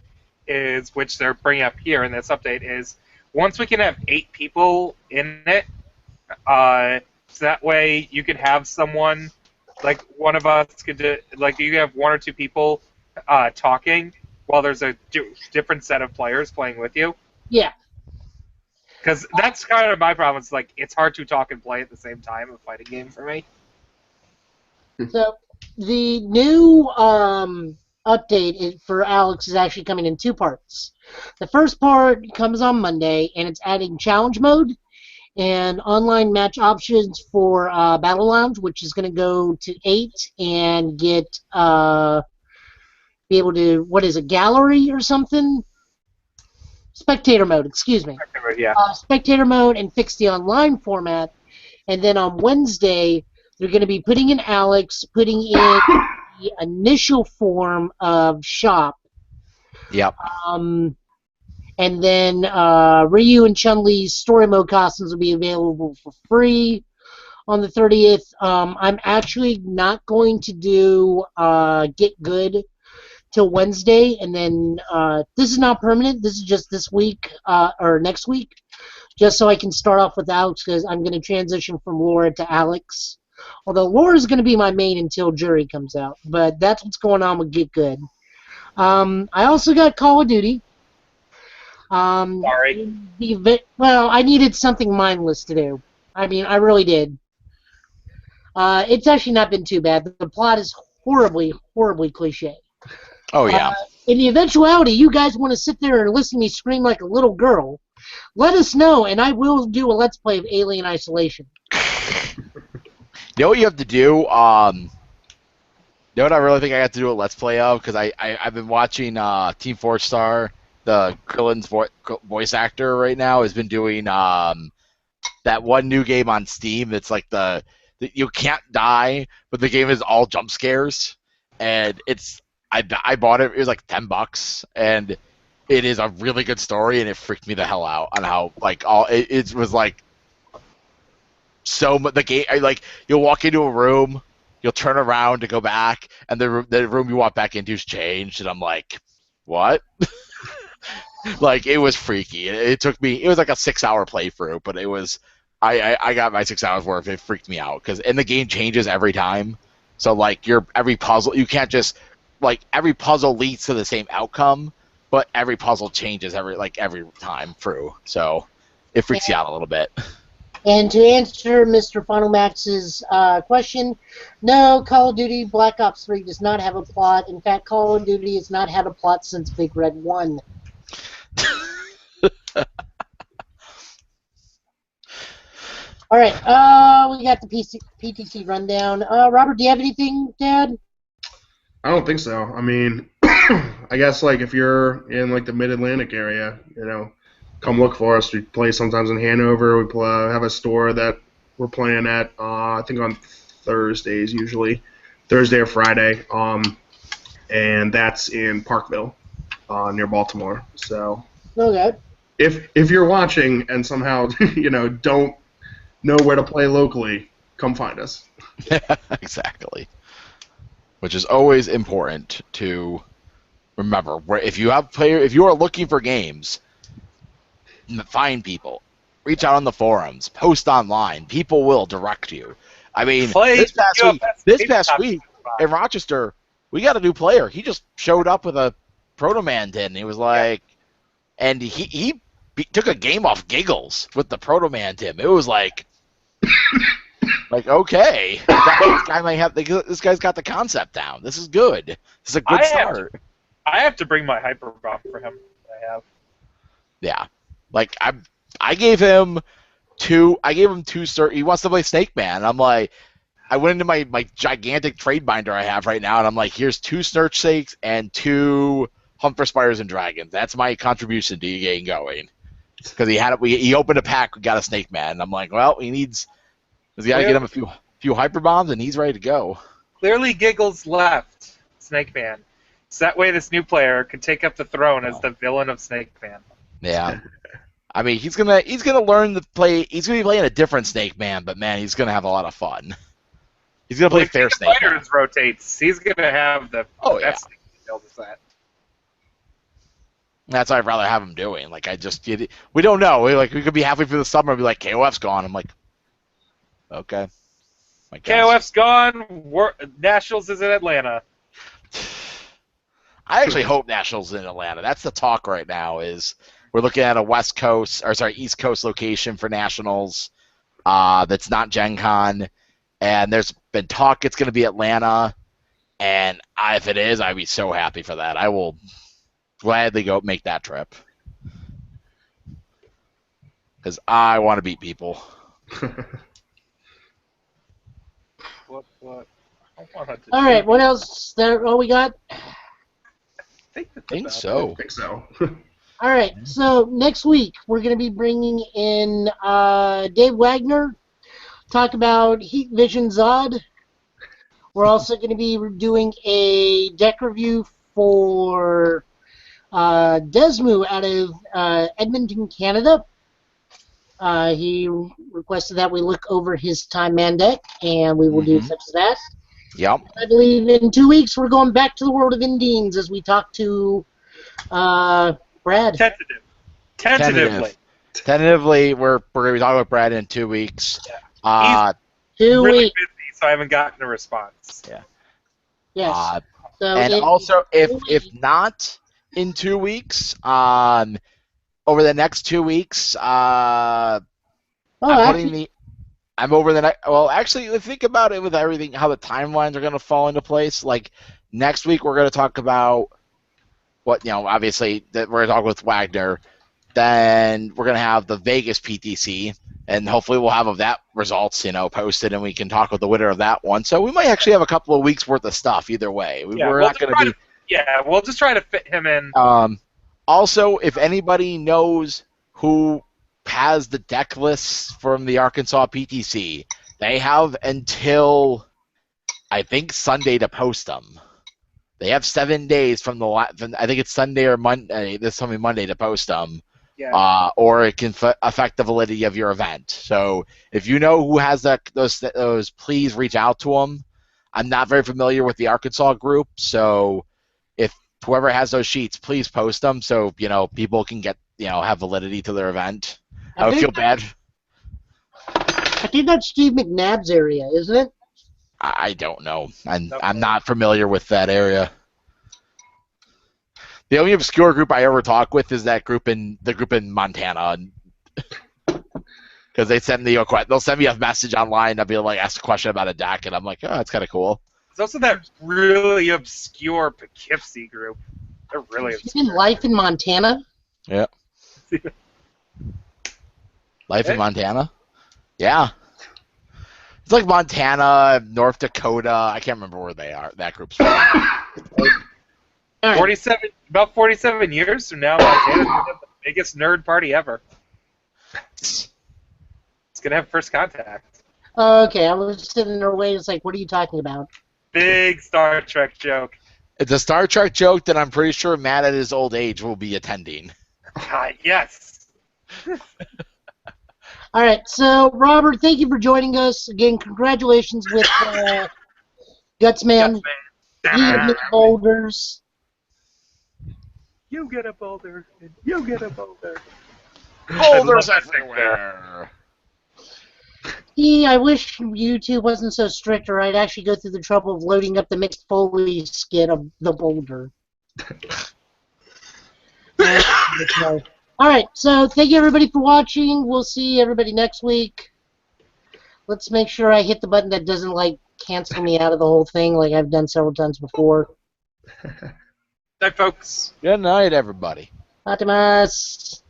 Speaker 4: is, which they're bringing up here in this update, is once we can have 8 people in it, so that way you could have someone... Like, one of us could do, like, you have 1 or 2 people talking while there's a different set of players playing with you.
Speaker 2: Yeah.
Speaker 4: Because that's kind of my problem. It's like, it's hard to talk and play at the same time, a fighting game for me.
Speaker 2: So, the new update for Alex is actually coming in 2 parts. The first part comes on Monday, and it's adding challenge mode and online match options for Battle Lounge, which is going to go to 8 and get be able to, what is it, gallery or something? Spectator mode, excuse me.
Speaker 4: Yeah.
Speaker 2: Spectator mode and fix the online format. And then on Wednesday, they're going to be putting in Alex, putting in the initial form of shop.
Speaker 1: Yep.
Speaker 2: And then Ryu and Chun-Li's story mode costumes will be available for free on the 30th. I'm actually not going to do Get Good till Wednesday, and then this is not permanent. This is just this week or next week, just so I can start off with Alex, because I'm going to transition from Laura to Alex. Although Laura is going to be my main until Jury comes out, but that's what's going on with Get Good. I also got Call of Duty.
Speaker 4: Sorry.
Speaker 2: Well, I needed something mindless to do. I mean, I really did. It's actually not been too bad. The plot is horribly, horribly cliche.
Speaker 1: Oh, yeah.
Speaker 2: In the eventuality, you guys want to sit there and listen to me scream like a little girl, let us know, and I will do a Let's Play of Alien Isolation.
Speaker 1: You know what you have to do? You know what I really think I have to do a Let's Play of? Because I've been watching Team 4-Star, the Krillin's voice actor right now, has been doing that one new game on Steam that's like you can't die, but the game is all jump scares. And I bought it, it was like $10, and it is a really good story, and it freaked me the hell out on how like it was like so much. The game, like you'll walk into a room, you'll turn around to go back, and the room you walk back into is changed, and I'm like, what? Like it was freaky. It took me. It was like a 6-hour playthrough, but it was. I got my 6 hours worth. It freaked me out and the game changes every time. So like every puzzle, you can't just like every puzzle leads to the same outcome, but every puzzle changes every time through. So it freaks you out a little bit.
Speaker 2: And to answer Mr. Final Max's question, no, Call of Duty Black Ops 3 does not have a plot. In fact, Call of Duty has not had a plot since Big Red 1. All right, we got the PTC rundown. Robert, do you have anything, Dad?
Speaker 3: I don't think so. I mean, I guess like if you're in like the Mid-Atlantic area, come look for us. We play sometimes in Hanover. We have a store that we're playing at. I think on Thursdays usually, Thursday or Friday. And that's in Parkville, near Baltimore. So.
Speaker 2: Okay.
Speaker 3: If you're watching and somehow don't know where to play locally, come find us.
Speaker 1: Exactly. Which is always important to remember. If you are looking for games, find people, reach out on the forums, post online. People will direct you. I mean, this past week in Rochester, we got a new player. He just showed up with a Proto Man tin. He was like, and he took a game off Giggles with the Proto Man tin. It was like. Like, okay, this guy's got the concept down. This is good. This is a good start.
Speaker 4: I have to bring my hyper bomb for him. I have.
Speaker 1: Yeah, like I gave him two. He wants to play Snake Man. I'm like, I went into my gigantic trade binder I have right now, and I'm like, here's 2 Snurch Snakes and 2 Hunt for Spiders and Dragons. That's my contribution to you getting going. Because he opened a pack, we got a Snake Man, and I'm like, well, he's got to get him a few hyper bombs, and he's ready to go.
Speaker 4: Clearly, Giggles left Snake Man, so that way this new player could take up the throne as the villain of Snake Man.
Speaker 1: Yeah, I mean he's gonna learn to play. He's gonna be playing a different Snake Man, but man, he's gonna have a lot of fun. He's gonna play fair Snake Man.
Speaker 4: Fighters rotates. He's gonna have the best thing to build with that.
Speaker 1: That's what I'd rather have him doing. Like we don't know. We could be halfway through the summer and be like, KOF's gone. I'm like, okay.
Speaker 4: KOF's gone. Nationals is in Atlanta.
Speaker 1: I actually hope Nationals is in Atlanta. That's the talk right now. Is we're looking at a East Coast location for Nationals. That's not Gen Con, and there's been talk it's going to be Atlanta. And if it is, I'd be so happy for that. I will gladly go make that trip because I want to beat people.
Speaker 4: What?
Speaker 2: All right, what else? Is that all we got?
Speaker 1: I think so.
Speaker 2: All right, so next week we're going to be bringing in Dave Wagner, talk about Heat Vision Zod. We're also going to be doing a deck review for Desmu out of Edmonton, Canada. He requested that we look over his Time Man deck, and we will do such as that.
Speaker 1: Yep.
Speaker 2: I believe in 2 weeks we're going back to the world of Indians as we talk to Brad.
Speaker 1: Tentatively, we're going to be talking with Brad in 2 weeks.
Speaker 4: Yeah.
Speaker 2: He's 2
Speaker 4: really
Speaker 2: weeks.
Speaker 4: busy, so I haven't gotten a response.
Speaker 1: Yeah.
Speaker 2: Yes.
Speaker 1: And also, if not in 2 weeks, over the next 2 weeks, I'm over the next. Well, actually, think about it with everything, how the timelines are going to fall into place. Like next week, we're going to talk about what obviously that we're going to talk with Wagner. then we're gonna have the Vegas PTC, and hopefully we'll have that results, posted, and we can talk with the winner of that one. So we might actually have a couple of weeks worth of stuff either way. We're not gonna be.
Speaker 4: We'll just try to fit him in.
Speaker 1: Also, if anybody knows who has the deck lists from the Arkansas PTC, they have until, I think, Sunday to post them. They have 7 days from I think it's Sunday or Monday, this coming Monday, to post them.
Speaker 4: Yeah.
Speaker 1: Or it can affect the validity of your event. So if you know who has those, please reach out to them. I'm not very familiar with the Arkansas group, so if whoever has those sheets, please post them so people can get have validity to their event. I would feel bad.
Speaker 2: I think that's Steve McNabb's area, isn't it?
Speaker 1: I don't know. I'm not familiar with that area. The only obscure group I ever talk with is the group in Montana, because they'll send me a message online. I'll be like, ask a question about a deck, and I'm like, oh, that's kind of cool.
Speaker 4: There's also that really obscure Poughkeepsie group. They're really obscure.
Speaker 2: In Life in Montana?
Speaker 1: Yeah. Life in Montana? Yeah. It's like Montana, North Dakota. I can't remember where they are. That group's from.
Speaker 4: About 47 years from now, Montana's gonna have the biggest nerd party ever. It's gonna have first contact.
Speaker 2: Okay, I was sitting there waiting. It's like, what are you talking about?
Speaker 4: Big Star Trek joke.
Speaker 1: It's a Star Trek joke that I'm pretty sure Matt at his old age will be attending.
Speaker 4: Yes.
Speaker 2: All right, so Robert, thank you for joining us again. Congratulations with Gutsman. You get Boulders.
Speaker 4: You get a boulder, and you get a boulder.
Speaker 1: Boulders everywhere.
Speaker 2: I wish YouTube wasn't so strict, or I'd actually go through the trouble of loading up the mixed Foley skit of the Boulder. All right, so thank you everybody for watching. We'll see everybody next week. Let's make sure I hit the button that doesn't cancel me out of the whole thing like I've done several times before.
Speaker 4: Night, folks.
Speaker 1: Good night, everybody.
Speaker 2: Fatimas.